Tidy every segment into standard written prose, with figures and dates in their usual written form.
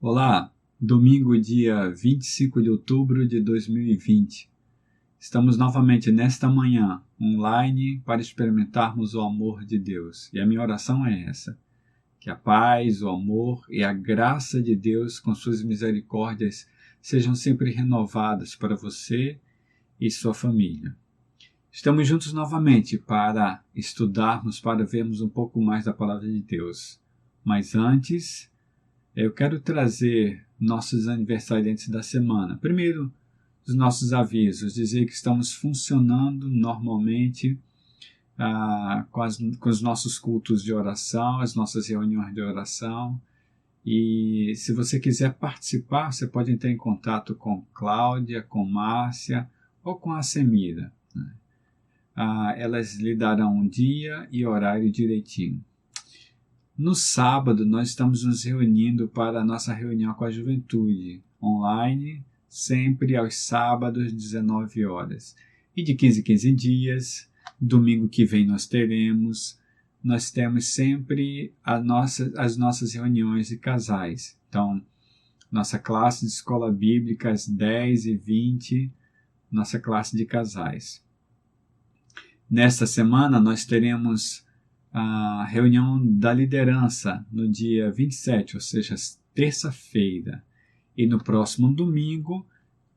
Olá, domingo, dia 25 de outubro de 2020. Estamos novamente nesta manhã, online, para experimentarmos o amor de Deus. E a minha oração é essa: que a paz, o amor e a graça de Deus com suas misericórdias sejam sempre renovadas para você e sua família. Estamos juntos novamente para estudarmos, para vermos um pouco mais da palavra de Deus. Mas antes, eu quero trazer nossos aniversariantes da semana. Primeiro, os nossos avisos, dizer que estamos funcionando normalmente com os nossos cultos de oração, as nossas reuniões de oração. E se você quiser participar, você pode entrar em contato com Cláudia, com Márcia ou com a Semira. Elas lhe darão um dia e horário direitinho. No sábado, nós estamos nos reunindo para a nossa reunião com a juventude, online, sempre aos sábados, 19 horas. E de 15 em 15 dias, domingo que vem nós temos sempre as nossas reuniões de casais. Então, nossa classe de escola bíblica às 10 e 20, nossa classe de casais. Nesta semana, nós teremos a reunião da liderança no dia 27, ou seja, terça-feira. E no próximo domingo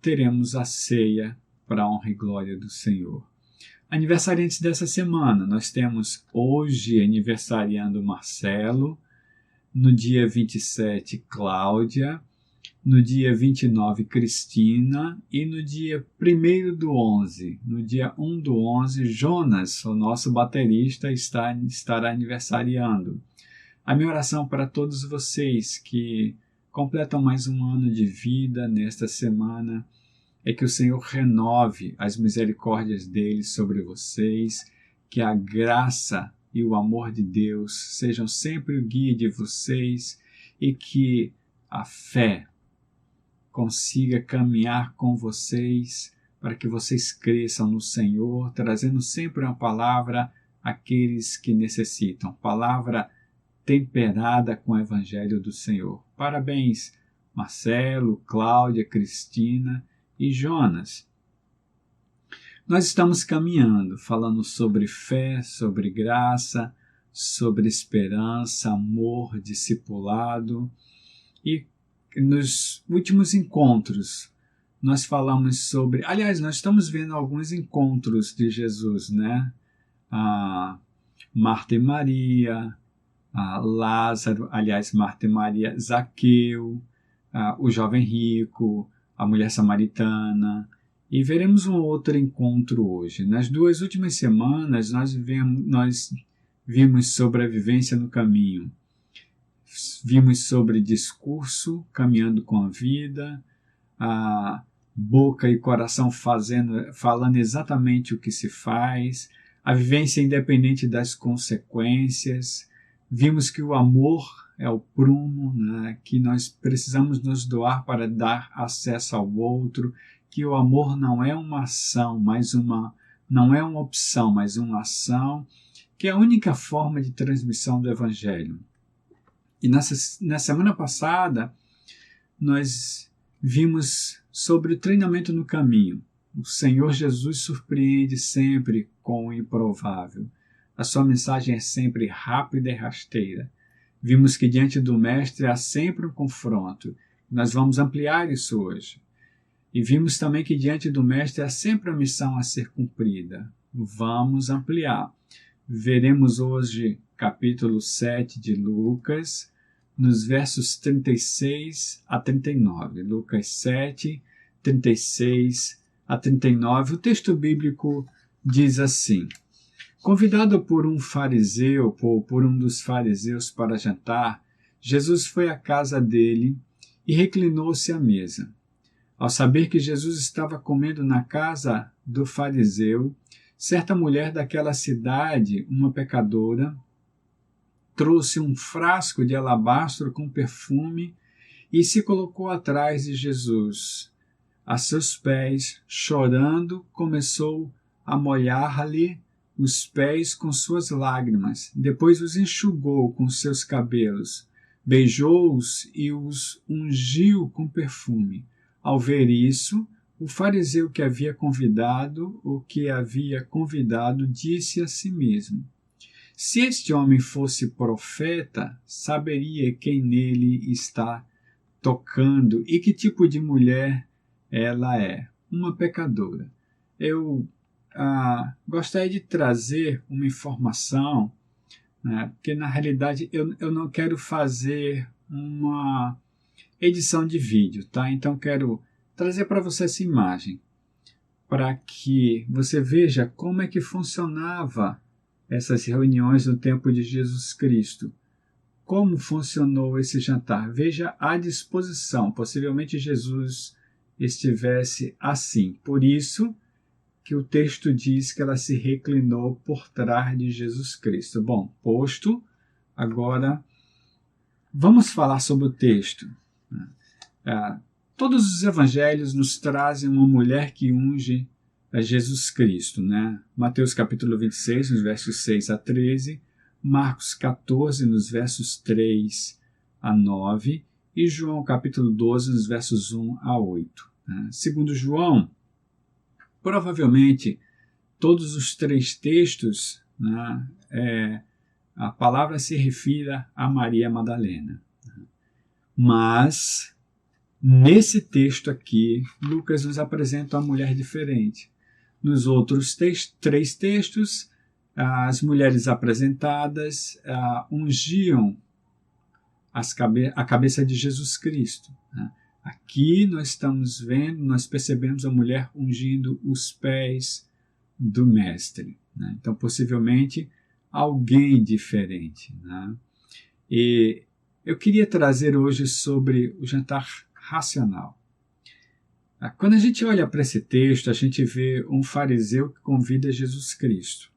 teremos a ceia para a honra e glória do Senhor. Aniversariantes dessa semana, nós temos hoje aniversariando Marcelo, no dia 27, Cláudia, no dia 29, Cristina, e no dia 1º do 11, no dia 1 do 11, Jonas, o nosso baterista, estará aniversariando. A minha oração para todos vocês que completam mais um ano de vida nesta semana é que o Senhor renove as misericórdias dele sobre vocês, que a graça e o amor de Deus sejam sempre o guia de vocês e que a fé consiga caminhar com vocês para que vocês cresçam no Senhor, trazendo sempre uma palavra àqueles que necessitam, palavra temperada com o Evangelho do Senhor. Parabéns, Marcelo, Cláudia, Cristina e Jonas. Nós estamos caminhando, falando sobre fé, sobre graça, sobre esperança, amor, discipulado. E nos últimos encontros, nós falamos sobre... Aliás, nós estamos vendo alguns encontros de Jesus, né? Marta e Maria, Lázaro, Marta e Maria, Zaqueu, o jovem rico, a mulher samaritana. E veremos um outro encontro hoje. Nas 2 últimas semanas, nós vimos sobre a vivência no caminho. Vimos sobre discurso, caminhando com a vida, a boca e coração falando exatamente o que se faz, a vivência independente das consequências. Vimos que o amor é o prumo, né? Que nós precisamos nos doar para dar acesso ao outro, que o amor não é uma ação, não é uma opção, mas uma ação, que é a única forma de transmissão do Evangelho. E na semana passada, nós vimos sobre o treinamento no caminho. O Senhor Jesus surpreende sempre com o improvável. A sua mensagem é sempre rápida e rasteira. Vimos que diante do Mestre há sempre um confronto. Nós vamos ampliar isso hoje. E vimos também que diante do Mestre há sempre a missão a ser cumprida. Vamos ampliar. Veremos hoje capítulo 7 de Lucas, nos versos 36 a 39. Lucas 7, 36 a 39. O texto bíblico diz assim: Convidado por um fariseu, ou por um dos fariseus para jantar, Jesus foi à casa dele e reclinou-se à mesa. Ao saber que Jesus estava comendo na casa do fariseu, certa mulher daquela cidade, uma pecadora, trouxe um frasco de alabastro com perfume e se colocou atrás de Jesus. A seus pés, chorando, começou a molhar-lhe os pés com suas lágrimas. Depois os enxugou com seus cabelos. beijou-os e os ungiu com perfume. Ao ver isso, o fariseu que havia convidado, disse a si mesmo: se este homem fosse profeta, saberia quem nele está tocando e que tipo de mulher ela é, uma pecadora. Eu gostaria de trazer uma informação, né, porque na realidade eu não quero fazer uma edição de vídeo, tá? Então quero trazer para você essa imagem, para que você veja como é que funcionava essas reuniões no tempo de Jesus Cristo. Como funcionou esse jantar? Veja a disposição. Possivelmente Jesus estivesse assim. Por isso que o texto diz que ela se reclinou por trás de Jesus Cristo. Bom, posto, agora vamos falar sobre o texto. Todos os evangelhos nos trazem uma mulher que unge a Jesus Cristo, né? Mateus capítulo 26, nos versos 6 a 13, Marcos 14, nos versos 3 a 9, e João capítulo 12, nos versos 1 a 8. Segundo João, provavelmente todos os três textos, né, a palavra se refira a Maria Madalena. Mas, nesse texto aqui, Lucas nos apresenta uma mulher diferente. Nos outros três textos, as mulheres apresentadas ungiam a cabeça de Jesus Cristo. Aqui nós percebemos a mulher ungindo os pés do Mestre. Então, possivelmente, alguém diferente. E eu queria trazer hoje sobre o jantar racional. Quando a gente olha para esse texto, a gente vê um fariseu que convida Jesus Cristo.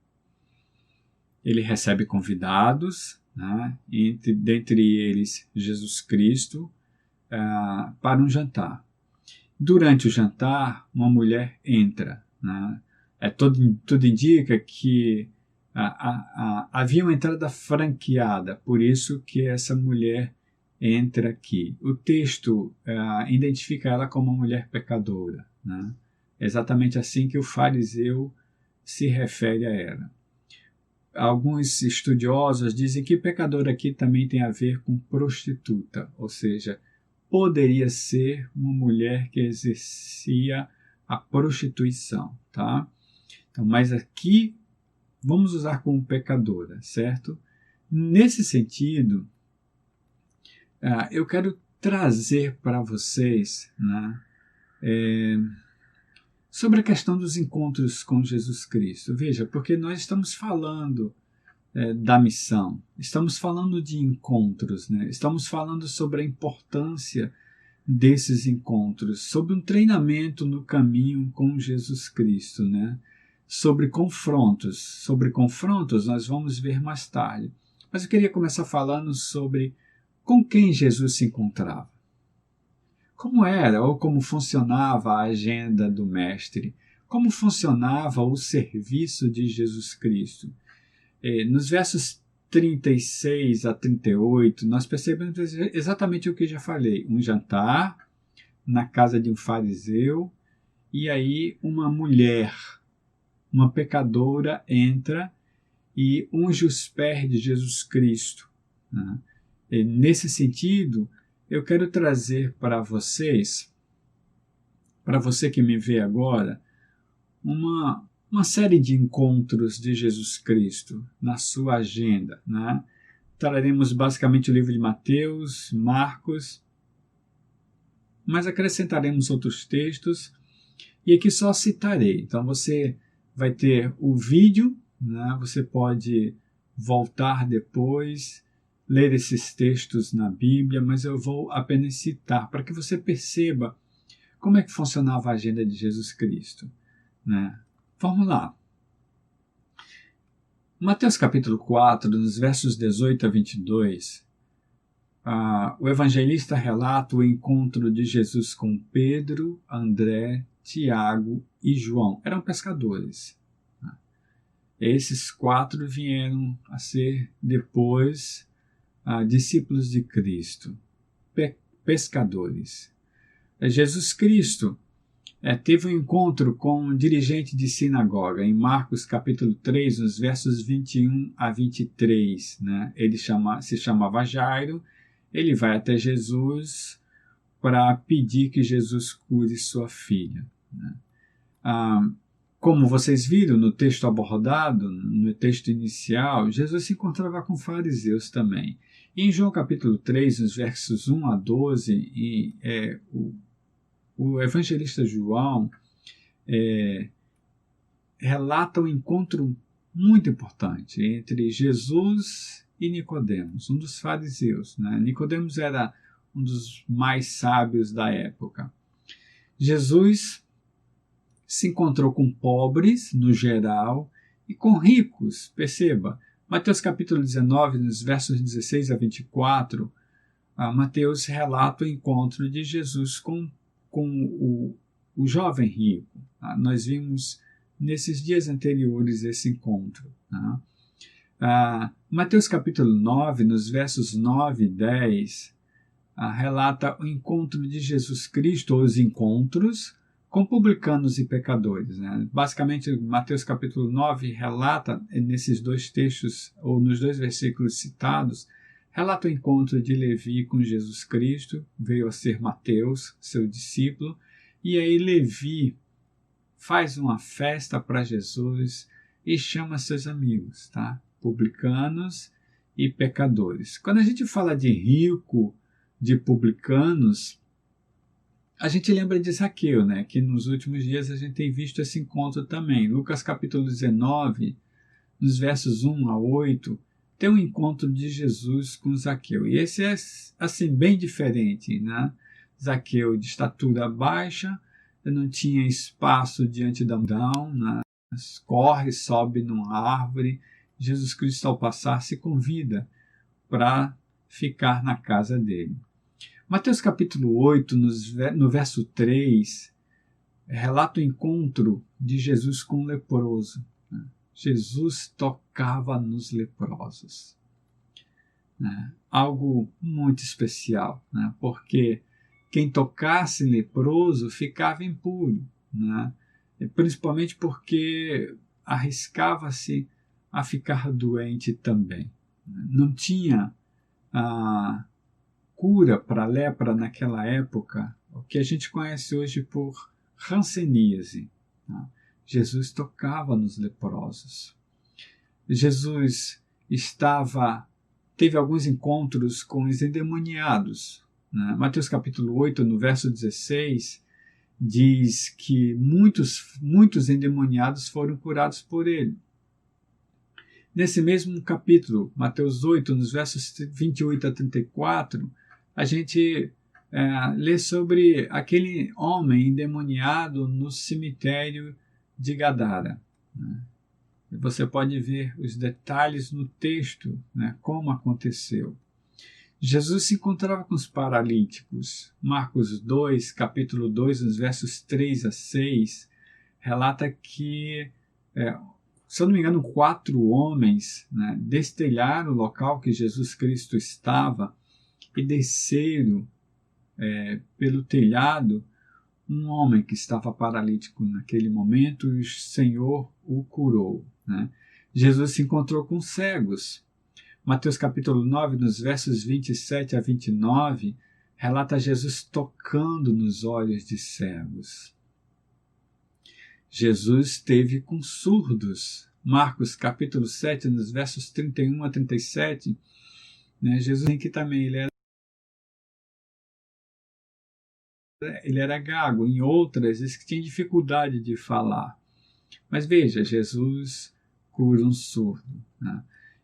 Ele recebe convidados, dentre eles Jesus Cristo, para um jantar. Durante o jantar, uma mulher entra. Tudo indica que havia uma entrada franqueada, por isso que essa mulher entra aqui. O texto identifica ela como uma mulher pecadora. É exatamente assim que o fariseu se refere a ela. Alguns estudiosos dizem que pecador aqui também tem a ver com prostituta, ou seja, poderia ser uma mulher que exercia a prostituição, tá? Então, mas aqui vamos usar como pecadora, certo? Nesse sentido, eu quero trazer para vocês, sobre a questão dos encontros com Jesus Cristo. Veja, porque nós estamos falando da missão, estamos falando de encontros, estamos falando sobre a importância desses encontros, sobre um treinamento no caminho com Jesus Cristo, sobre confrontos nós vamos ver mais tarde. Mas eu queria começar falando sobre com quem Jesus se encontrava. Como era ou como funcionava a agenda do Mestre? Como funcionava o serviço de Jesus Cristo? Nos versos 36 a 38, nós percebemos exatamente o que já falei. Um jantar na casa de um fariseu, e aí uma mulher, uma pecadora, entra e unge os pés de Jesus Cristo. Nesse sentido, eu quero trazer para vocês, para você que me vê agora, uma série de encontros de Jesus Cristo na sua agenda. Traremos basicamente o livro de Mateus, Marcos, mas acrescentaremos outros textos, e aqui só citarei. Então você vai ter o vídeo, você pode voltar depois, ler esses textos na Bíblia, mas eu vou apenas citar para que você perceba como é que funcionava a agenda de Jesus Cristo. Vamos lá. Mateus capítulo 4, nos versos 18 a 22, o evangelista relata o encontro de Jesus com Pedro, André, Tiago e João. Eram pescadores. Esses quatro vieram a ser depois discípulos de Cristo, pescadores. Jesus Cristo teve um encontro com um dirigente de sinagoga, em Marcos capítulo 3, nos versos 21 a 23. Né? Ele se chamava Jairo, ele vai até Jesus para pedir que Jesus cure sua filha. Né? Como vocês viram no texto abordado, no texto inicial, Jesus se encontrava com fariseus também. E em João capítulo 3, nos versos 1 a 12, o evangelista João relata um encontro muito importante entre Jesus e Nicodemos, um dos fariseus. Né? Nicodemos era um dos mais sábios da época. Jesus se encontrou com pobres, no geral, e com ricos, perceba. Mateus capítulo 19, nos versos 16 a 24, Mateus relata o encontro de Jesus com o jovem rico. Nós vimos nesses dias anteriores esse encontro. Mateus capítulo 9, nos versos 9 e 10, relata o encontro de Jesus Cristo, ou os encontros, com publicanos e pecadores. Né? Basicamente, Mateus capítulo 9 relata, nesses dois textos, ou nos dois versículos citados, relata o encontro de Levi com Jesus Cristo, veio a ser Mateus, seu discípulo, e aí Levi faz uma festa para Jesus e chama seus amigos, tá? Publicanos e pecadores. Quando a gente fala de rico, de publicanos, a gente lembra de Zaqueu, né? Que nos últimos dias a gente tem visto esse encontro também. Lucas capítulo 19, nos versos 1 a 8, tem um encontro de Jesus com Zaqueu. E esse é, assim, bem diferente, né? Zaqueu de estatura baixa, não tinha espaço diante da multidão, né? Corre, sobe numa árvore. Jesus Cristo, ao passar, se convida para ficar na casa dele. Mateus capítulo 8, no verso 3, relata o encontro de Jesus com um leproso. Jesus tocava nos leprosos. Algo muito especial, porque quem tocasse leproso ficava impuro, principalmente porque arriscava-se a ficar doente também. Não tinha cura para a lepra naquela época, o que a gente conhece hoje por hanseníase. Jesus tocava nos leprosos. Jesus teve alguns encontros com os endemoniados. Mateus capítulo 8, no verso 16, diz que muitos endemoniados foram curados por ele. Nesse mesmo capítulo, Mateus 8, nos versos 28 a 34, a gente lê sobre aquele homem endemoniado no cemitério de Gadara. Você pode ver os detalhes no texto, como aconteceu. Jesus se encontrava com os paralíticos. Marcos 2, capítulo 2, nos versos 3 a 6, relata que, se eu não me engano, 4 homens destelharam o local que Jesus Cristo estava e desceram pelo telhado um homem que estava paralítico naquele momento e o Senhor o curou. Jesus se encontrou com cegos. Mateus capítulo 9, nos versos 27 a 29, relata Jesus tocando nos olhos de cegos. Jesus esteve com surdos. Marcos capítulo 7, nos versos 31 a 37, Jesus em que também ele era gago, em outras diz que tinha dificuldade de falar. Mas veja, Jesus cura um surdo.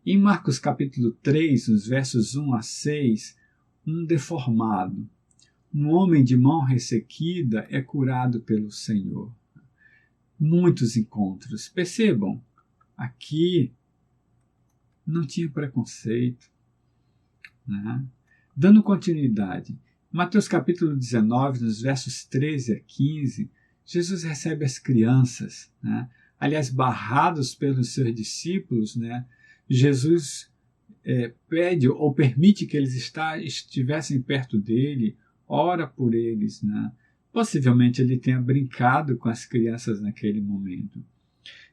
Em Marcos capítulo 3, nos versos 1 a 6, um deformado, um homem de mão ressequida é curado pelo Senhor. Muitos encontros. Percebam, aqui não tinha preconceito. Dando continuidade, Mateus capítulo 19, nos versos 13 a 15, Jesus recebe as crianças, aliás, barrados pelos seus discípulos, Jesus pede ou permite que eles estivessem perto dele, ora por eles, né? Possivelmente ele tenha brincado com as crianças naquele momento.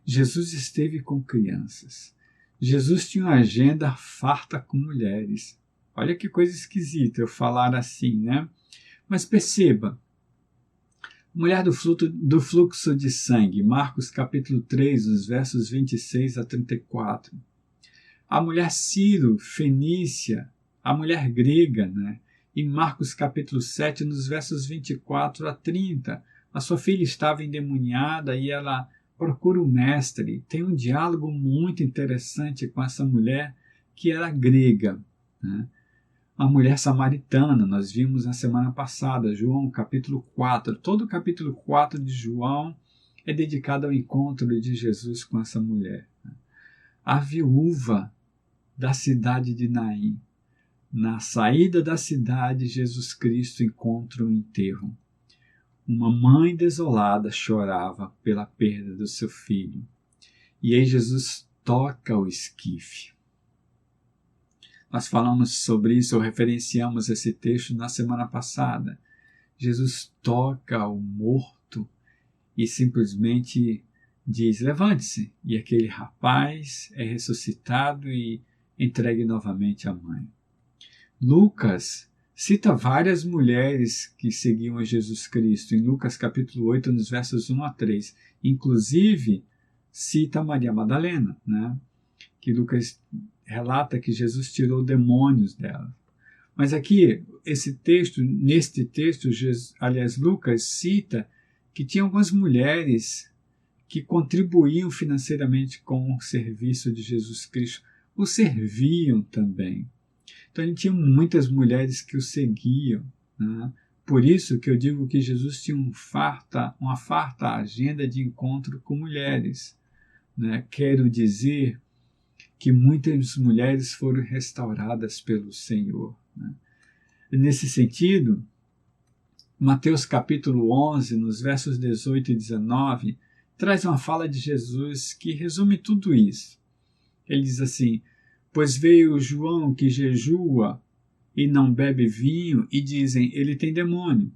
Jesus esteve com crianças. Jesus tinha uma agenda farta com mulheres. Olha que coisa esquisita eu falar assim, né? Mas perceba, mulher do fluxo de sangue, Marcos capítulo 3, os versos 26 a 34. A mulher Ciro, fenícia, a mulher grega, né? Em Marcos capítulo 7, nos versos 24 a 30, a sua filha estava endemoniada e ela procura o mestre. Tem um diálogo muito interessante com essa mulher que era grega, né? A mulher samaritana, nós vimos na semana passada, João capítulo 4. Todo o capítulo 4 de João é dedicado ao encontro de Jesus com essa mulher. A viúva da cidade de Naim. Na saída da cidade, Jesus Cristo encontra um enterro. Uma mãe desolada chorava pela perda do seu filho. E aí Jesus toca o esquife. Nós falamos sobre isso, ou referenciamos esse texto na semana passada. Jesus toca o morto e simplesmente diz: levante-se. E aquele rapaz é ressuscitado e entregue novamente à mãe. Lucas cita várias mulheres que seguiam a Jesus Cristo, em Lucas capítulo 8, nos versos 1 a 3. Inclusive, cita Maria Madalena, né? Que Lucas relata que Jesus tirou demônios dela. Mas aqui, neste texto, Lucas cita que tinha algumas mulheres que contribuíam financeiramente com o serviço de Jesus Cristo, o serviam também. Então, ele tinha muitas mulheres que o seguiam, né? Por isso que eu digo que Jesus tinha uma farta agenda de encontro com mulheres, né? Quero dizer que muitas mulheres foram restauradas pelo Senhor, né? E nesse sentido, Mateus capítulo 11, nos versos 18 e 19, traz uma fala de Jesus que resume tudo isso. Ele diz assim: pois veio João que jejua e não bebe vinho, e dizem, ele tem demônio.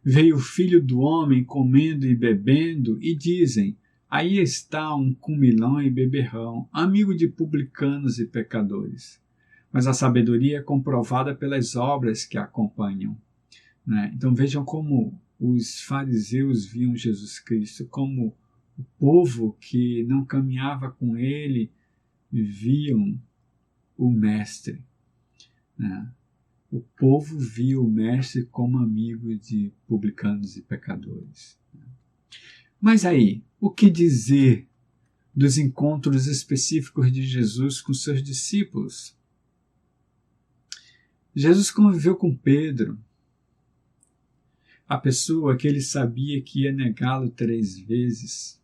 Veio o Filho do Homem comendo e bebendo, e dizem, aí está um comilão e beberrão, amigo de publicanos e pecadores. Mas a sabedoria é comprovada pelas obras que a acompanham, né? Então vejam como os fariseus viam Jesus Cristo, como o povo que não caminhava com ele viam o Mestre, né? O povo via o Mestre como amigo de publicanos e pecadores. Mas aí, o que dizer dos encontros específicos de Jesus com seus discípulos? Jesus conviveu com Pedro, a pessoa que ele sabia que ia negá-lo 3 vezes.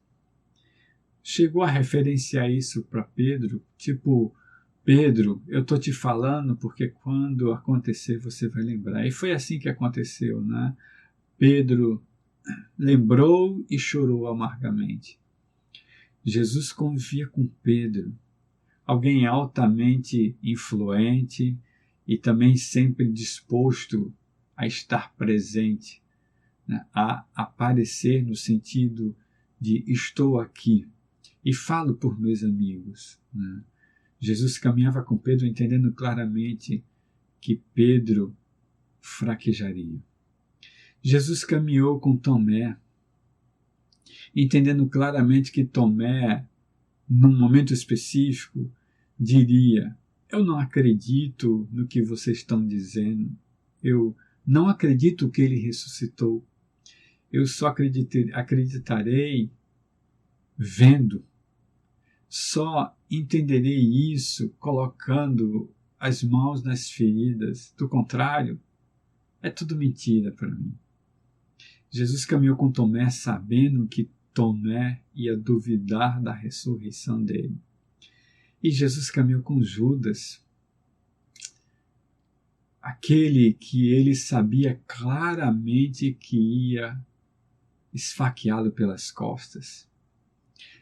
Chegou a referenciar isso para Pedro, tipo, Pedro, eu estou te falando porque quando acontecer você vai lembrar. E foi assim que aconteceu, né? Pedro lembrou e chorou amargamente. Jesus convivia com Pedro, alguém altamente influente e também sempre disposto a estar presente, né? A aparecer no sentido de estou aqui e falo por meus amigos, né? Jesus caminhava com Pedro entendendo claramente que Pedro fraquejaria. Jesus caminhou com Tomé, entendendo claramente que Tomé, num momento específico, diria, eu não acredito no que vocês estão dizendo, eu não acredito que ele ressuscitou, eu só acreditarei vendo. Só entenderei isso colocando as mãos nas feridas. Do contrário, é tudo mentira para mim. Jesus caminhou com Tomé sabendo que Tomé ia duvidar da ressurreição dele. E Jesus caminhou com Judas, aquele que ele sabia claramente que ia esfaqueá-lo pelas costas.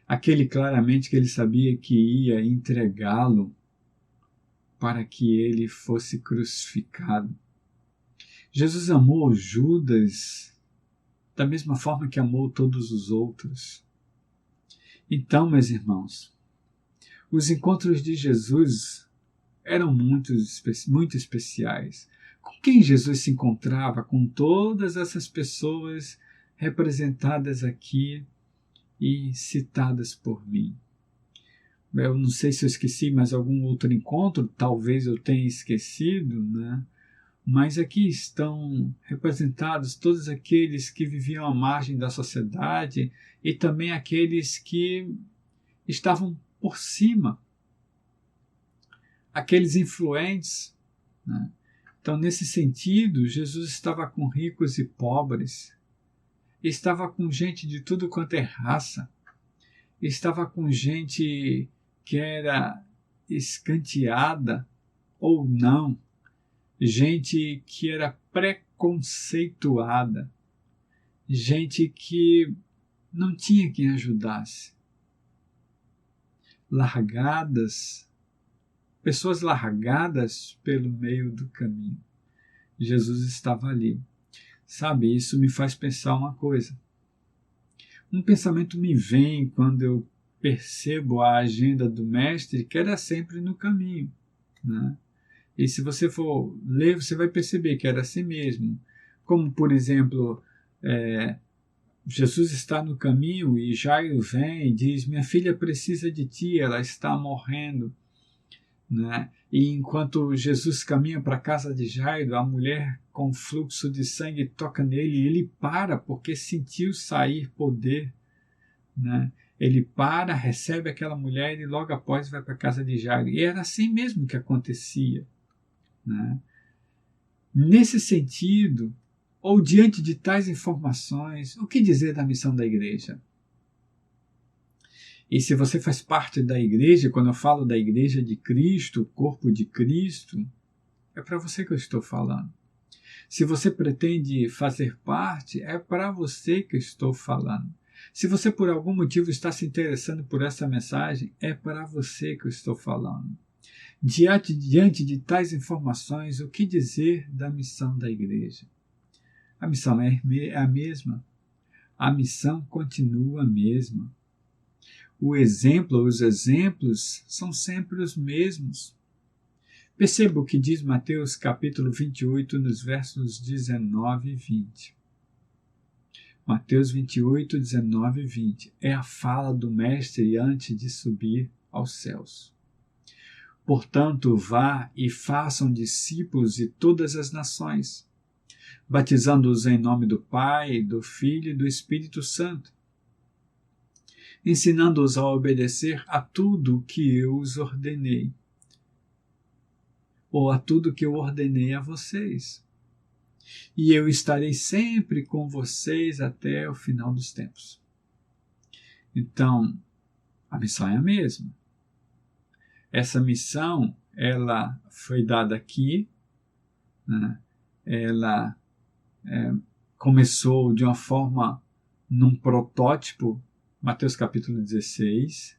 Aquele claramente que ele sabia que ia entregá-lo para que ele fosse crucificado. Jesus amou Judas da mesma forma que amou todos os outros. Então, meus irmãos, os encontros de Jesus eram muito especiais. Com quem Jesus se encontrava? Com todas essas pessoas representadas aqui e citadas por mim. Eu não sei se eu esqueci mais algum outro encontro, talvez eu tenha esquecido, né? Mas aqui estão representados todos aqueles que viviam à margem da sociedade e também aqueles que estavam por cima, aqueles influentes, né? Então, nesse sentido, Jesus estava com ricos e pobres, estava com gente de tudo quanto é raça, estava com gente que era escanteada ou não, gente que era preconceituada, gente que não tinha quem ajudasse, pessoas largadas pelo meio do caminho. Jesus estava ali. Sabe, isso me faz pensar uma coisa. Um pensamento me vem quando eu percebo a agenda do mestre, que era sempre no caminho, né? E se você for ler, você vai perceber que era assim mesmo. Como, por exemplo, Jesus está no caminho e Jairo vem e diz: minha filha precisa de ti, ela está morrendo. Né? E enquanto Jesus caminha para a casa de Jairo, a mulher com fluxo de sangue toca nele e ele para porque sentiu sair poder. Né? Ele para, recebe aquela mulher e logo após vai para a casa de Jairo. E era assim mesmo que acontecia. Né? Nesse sentido, ou diante de tais informações, o que dizer da missão da igreja? E se você faz parte da igreja, quando eu falo da igreja de Cristo, o corpo de Cristo, é para você que eu estou falando. Se você pretende fazer parte, é para você que eu estou falando. Se você por algum motivo está se interessando por essa mensagem, é para você que eu estou falando. Diante de tais informações, o que dizer da missão da igreja? A missão é a mesma. A missão continua a mesma. Os exemplos são sempre os mesmos. Perceba o que diz Mateus capítulo 28, nos versos 19 e 20. Mateus 28, 19 e 20 é a fala do Mestre antes de subir aos céus. Portanto, vá e façam discípulos de todas as nações, batizando-os em nome do Pai, do Filho e do Espírito Santo, ensinando-os a obedecer a tudo o que eu os ordenei, ou a tudo que eu ordenei a vocês. E eu estarei sempre com vocês até o final dos tempos. Então, a missão é a mesma. Essa missão, ela foi dada aqui, né? Ela começou de uma forma, num protótipo, Mateus capítulo 16,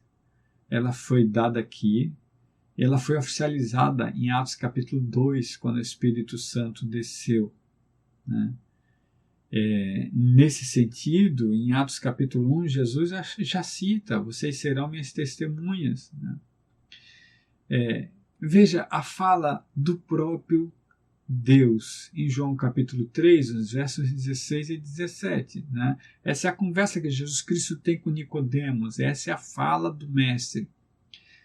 ela foi dada aqui, ela foi oficializada em Atos capítulo 2, quando o Espírito Santo desceu. Né? Nesse sentido, em Atos capítulo 1, Jesus já cita: vocês serão minhas testemunhas. Né? Veja a fala do próprio Deus em João capítulo 3, nos versos 16 e 17. Né? Essa é a conversa que Jesus Cristo tem com Nicodemos, essa é a fala do Mestre.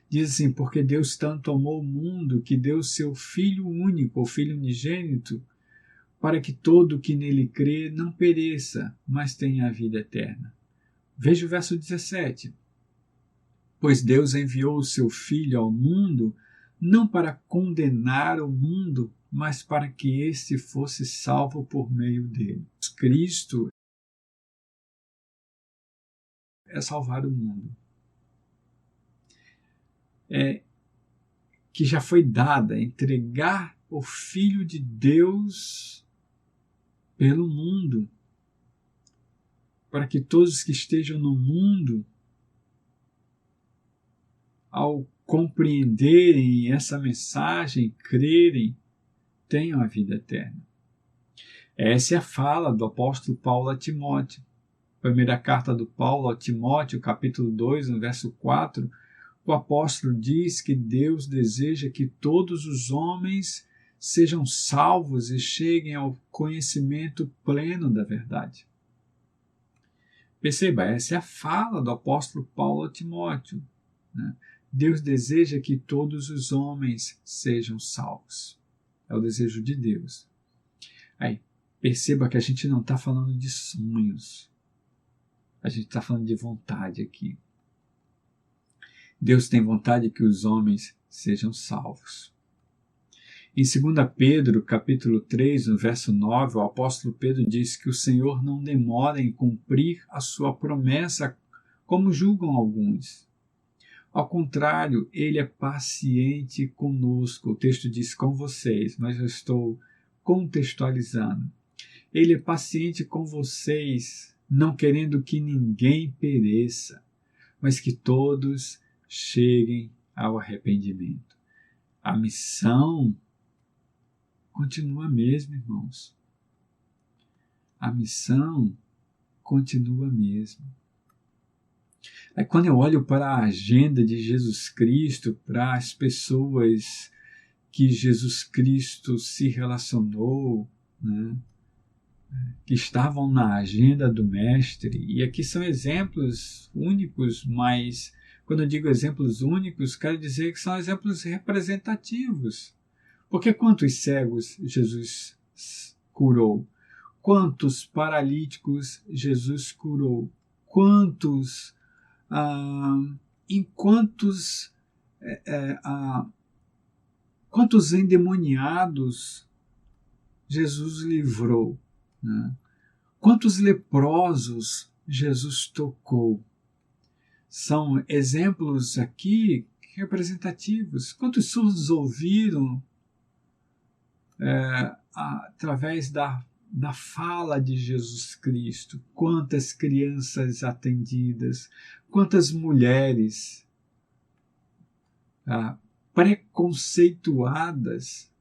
Diz assim: porque Deus tanto amou o mundo que deu seu Filho único, o Filho unigênito, para que todo o que nele crê não pereça, mas tenha a vida eterna. Veja o verso 17. Pois Deus enviou o seu Filho ao mundo, não para condenar o mundo, mas para que este fosse salvo por meio dele. Cristo é salvar o mundo. Que já foi dada, entregar o Filho de Deus pelo mundo, para que todos que estejam no mundo, ao compreenderem essa mensagem, crerem, tenham a vida eterna. Essa é a fala do apóstolo Paulo a Timóteo. Primeira carta do Paulo a Timóteo, capítulo 2, no verso 4, o apóstolo diz que Deus deseja que todos os homens sejam salvos e cheguem ao conhecimento pleno da verdade. Perceba, essa é a fala do apóstolo Paulo a Timóteo, né? Deus deseja que todos os homens sejam salvos. É o desejo de Deus. Aí, perceba que a gente não está falando de sonhos. A gente está falando de vontade aqui. Deus tem vontade que os homens sejam salvos. Em 2 Pedro, capítulo 3, no verso 9, o apóstolo Pedro diz que o Senhor não demora em cumprir a sua promessa, como julgam alguns. Ao contrário, ele é paciente conosco. O texto diz com vocês, mas eu estou contextualizando. Ele é paciente com vocês, não querendo que ninguém pereça, mas que todos cheguem ao arrependimento. A missão continua a mesma, irmãos. A missão continua a mesma. Aí, quando eu olho para a agenda de Jesus Cristo, para as pessoas que Jesus Cristo se relacionou, né, que estavam na agenda do Mestre, e aqui são exemplos únicos, mas quando eu digo exemplos únicos, quero dizer que são exemplos representativos. Porque quantos cegos Jesus curou? Quantos paralíticos Jesus curou? Quantos quantos endemoniados Jesus livrou, né? Quantos leprosos Jesus tocou? São exemplos aqui representativos. Quantos surdos ouviram através da fala de Jesus Cristo? Quantas crianças atendidas? Quantas mulheres preconceituadas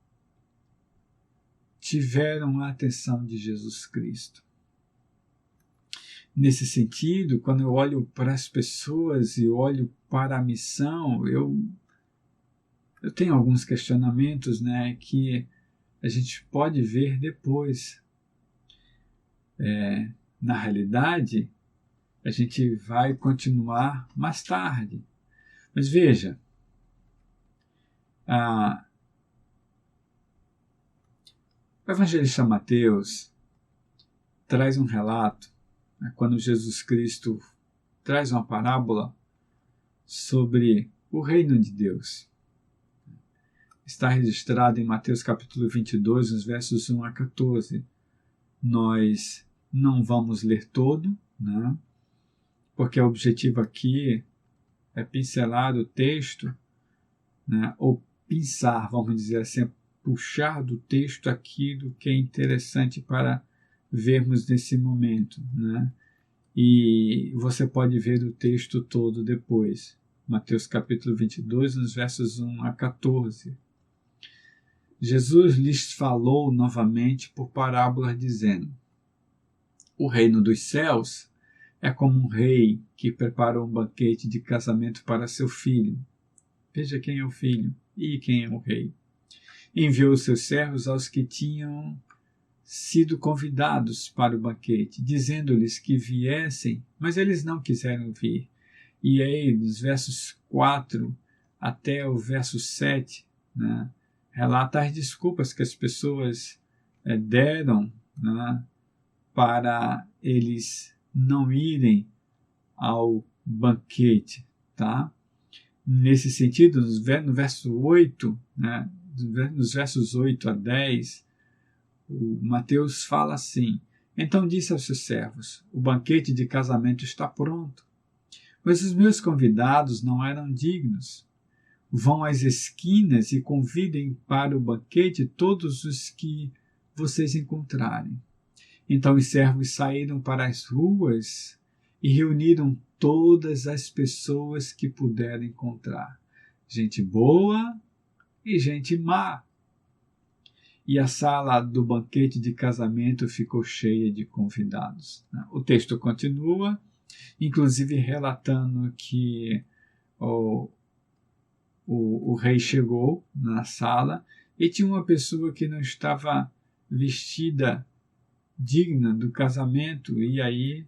tiveram a atenção de Jesus Cristo? Nesse sentido, quando eu olho para as pessoas e olho para a missão, eu tenho alguns questionamentos, né, que a gente pode ver depois. Na realidade, a gente vai continuar mais tarde. Mas veja, o evangelista Mateus traz um relato, né, quando Jesus Cristo traz uma parábola sobre o reino de Deus. Está registrado em Mateus capítulo 22, nos versos 1 a 14. Nós não vamos ler todo, né, porque o objetivo aqui é pincelar o texto, né, ou pinçar, vamos dizer assim, puxar do texto aquilo que é interessante para vermos nesse momento, né? E você pode ver o texto todo depois. Mateus capítulo 22, nos versos 1 a 14. Jesus lhes falou novamente por parábolas, dizendo: o reino dos céus é como um rei que preparou um banquete de casamento para seu filho. Veja quem é o filho e quem é o rei. Enviou seus servos aos que tinham sido convidados para o banquete, dizendo-lhes que viessem, mas eles não quiseram vir. E aí, nos versos 4 até o verso 7, né, relata as desculpas que as pessoas deram, né, para eles não irem ao banquete, tá? Nesse sentido, no verso 8, né, nos versos 8 a 10, o Mateus fala assim: então disse aos seus servos, o banquete de casamento está pronto, mas os meus convidados não eram dignos. Vão às esquinas e convidem para o banquete todos os que vocês encontrarem. Então os servos saíram para as ruas e reuniram todas as pessoas que puderam encontrar, gente boa e gente má. E a sala do banquete de casamento ficou cheia de convidados. O texto continua, inclusive relatando que o rei chegou na sala e tinha uma pessoa que não estava vestida digna do casamento, e aí,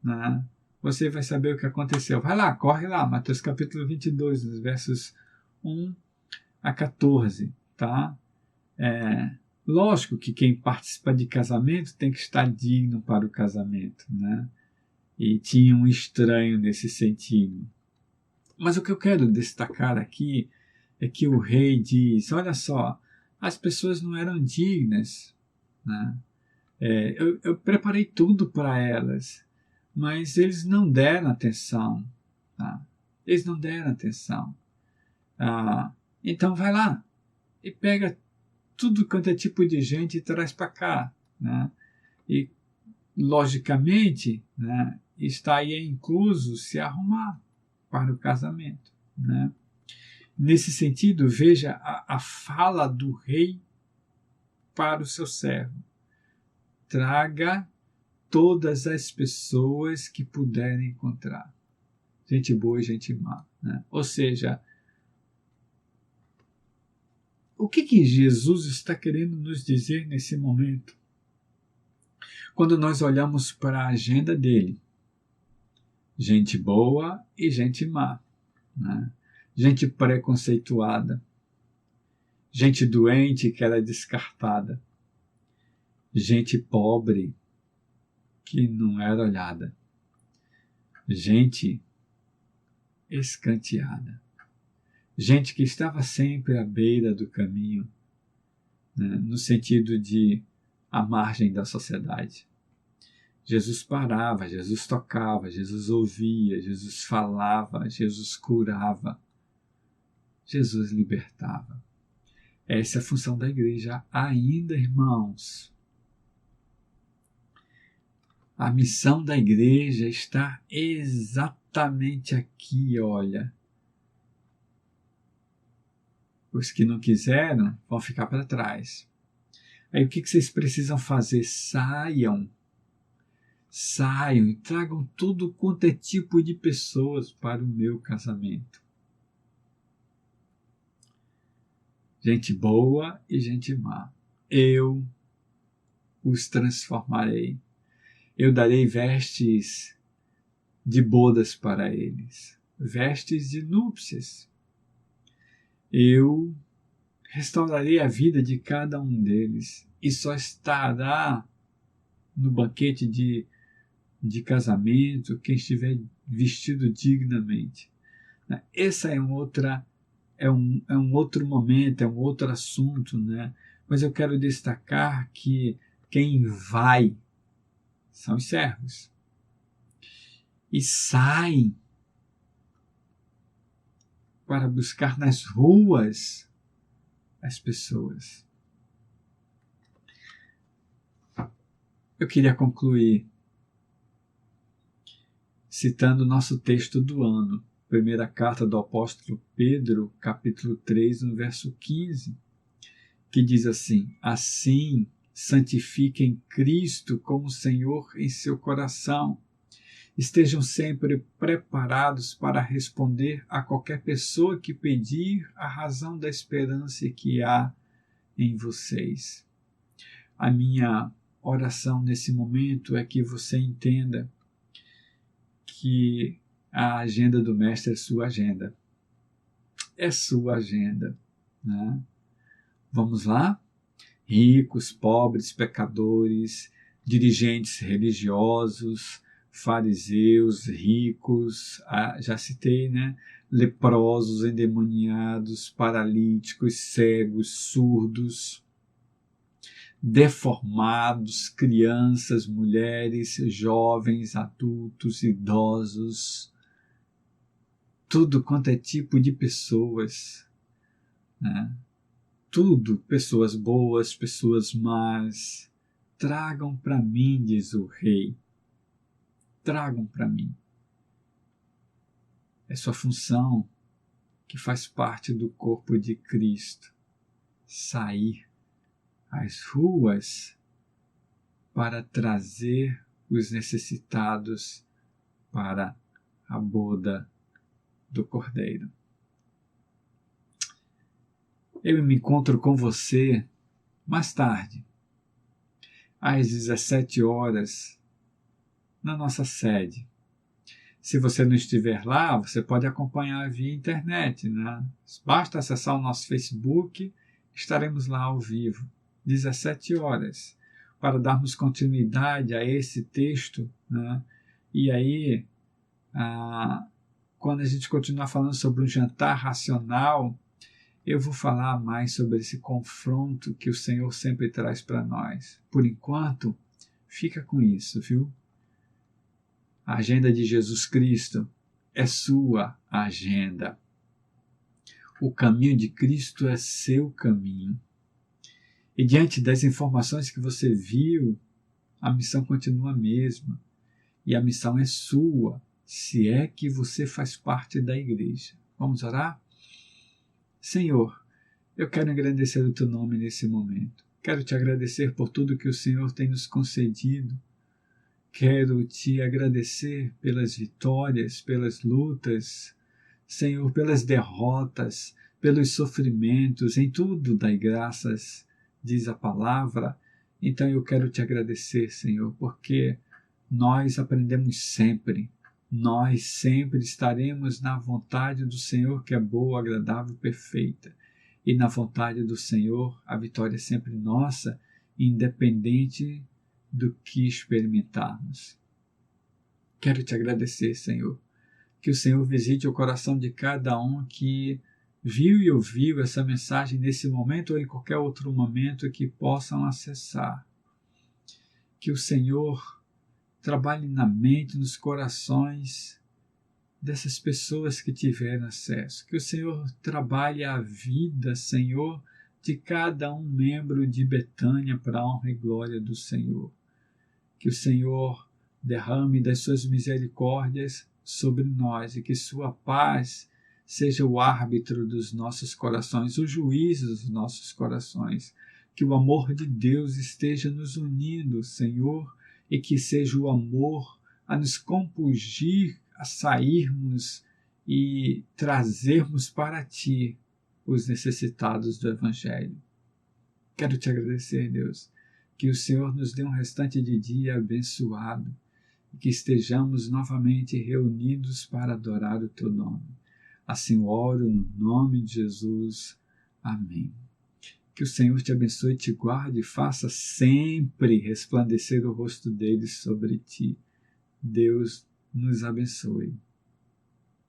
né, você vai saber o que aconteceu. Vai lá, corre lá, Mateus capítulo 22, nos versos 1 a 14, tá? Lógico que quem participa de casamento tem que estar digno para o casamento, né? E tinha um estranho nesse sentido. Mas o que eu quero destacar aqui é que o rei diz, olha só, as pessoas não eram dignas, né? Eu preparei tudo para elas, mas eles não deram atenção. Tá? Eles não deram atenção. Então vai lá e pega tudo quanto é tipo de gente e traz para cá. Né? E, logicamente, né, está aí incluso se arrumar para o casamento. Né? Nesse sentido, veja a fala do rei para o seu servo. Traga todas as pessoas que puderem encontrar. Gente boa e gente má. Né? Ou seja, o que Jesus está querendo nos dizer nesse momento? Quando nós olhamos para a agenda dele, gente boa e gente má. Né? Gente preconceituada. Gente doente que era descartada. Gente pobre que não era olhada. Gente escanteada. Gente que estava sempre à beira do caminho, né, no sentido de à margem da sociedade. Jesus parava, Jesus tocava, Jesus ouvia, Jesus falava, Jesus curava, Jesus libertava. Essa é a função da igreja ainda, irmãos. A missão da igreja está exatamente aqui, olha. Os que não quiseram vão ficar para trás. Aí o que vocês precisam fazer? Saiam e tragam tudo quanto é tipo de pessoas para o meu casamento. Gente boa e gente má. Eu os transformarei. Eu darei vestes de bodas para eles, vestes de núpcias. Eu restaurarei a vida de cada um deles e só estará no banquete de casamento quem estiver vestido dignamente. Essa é um outro momento, é um outro assunto, né? Mas eu quero destacar que quem vai são os servos. E saem para buscar nas ruas as pessoas. Eu queria concluir citando o nosso texto do ano, primeira carta do apóstolo Pedro, capítulo 3, no verso 15, que diz assim: assim santifiquem Cristo como Senhor em seu coração. Estejam sempre preparados para responder a qualquer pessoa que pedir a razão da esperança que há em vocês. A minha oração nesse momento é que você entenda que a agenda do Mestre é sua agenda. É sua agenda. Né? Vamos lá? Ricos, pobres, pecadores, dirigentes religiosos, fariseus, ricos, já citei, né? Leprosos, endemoniados, paralíticos, cegos, surdos, deformados, crianças, mulheres, jovens, adultos, idosos, tudo quanto é tipo de pessoas, né? Tudo, pessoas boas, pessoas más, tragam para mim, diz o rei. Tragam para mim. É sua função que faz parte do corpo de Cristo, sair às ruas para trazer os necessitados para a boda do Cordeiro. Eu me encontro com você mais tarde, às 17 horas, na nossa sede. Se você não estiver lá, você pode acompanhar via internet, né? Basta acessar o nosso Facebook, estaremos lá ao vivo, 17 horas, para darmos continuidade a esse texto, né? E aí, quando a gente continuar falando sobre o jantar racional, eu vou falar mais sobre esse confronto que o Senhor sempre traz para nós. Por enquanto, fica com isso, viu? A agenda de Jesus Cristo é sua agenda. O caminho de Cristo é seu caminho. E diante das informações que você viu, a missão continua a mesma. E a missão é sua, se é que você faz parte da igreja. Vamos orar? Senhor, eu quero agradecer o teu nome nesse momento. Quero te agradecer por tudo que o Senhor tem nos concedido. Quero te agradecer pelas vitórias, pelas lutas, Senhor, pelas derrotas, pelos sofrimentos, em tudo dai graças, diz a palavra. Então eu quero te agradecer, Senhor, porque nós aprendemos sempre. Nós sempre estaremos na vontade do Senhor, que é boa, agradável e perfeita. E na vontade do Senhor, a vitória é sempre nossa, independente do que experimentarmos. Quero te agradecer, Senhor, que o Senhor visite o coração de cada um que viu e ouviu essa mensagem nesse momento ou em qualquer outro momento que possam acessar. Que o Senhor trabalhe na mente, nos corações dessas pessoas que tiveram acesso. Que o Senhor trabalhe a vida, Senhor, de cada um membro de Betânia para a honra e glória do Senhor. Que o Senhor derrame das suas misericórdias sobre nós e que sua paz seja o árbitro dos nossos corações, o juiz dos nossos corações. Que o amor de Deus esteja nos unindo, Senhor, e que seja o amor a nos compungir, a sairmos e trazermos para Ti os necessitados do Evangelho. Quero te agradecer, Deus, que o Senhor nos dê um restante de dia abençoado e que estejamos novamente reunidos para adorar o Teu nome. Assim oro no nome de Jesus. Amém. Que o Senhor te abençoe, te guarde e faça sempre resplandecer o rosto dele sobre ti. Deus nos abençoe.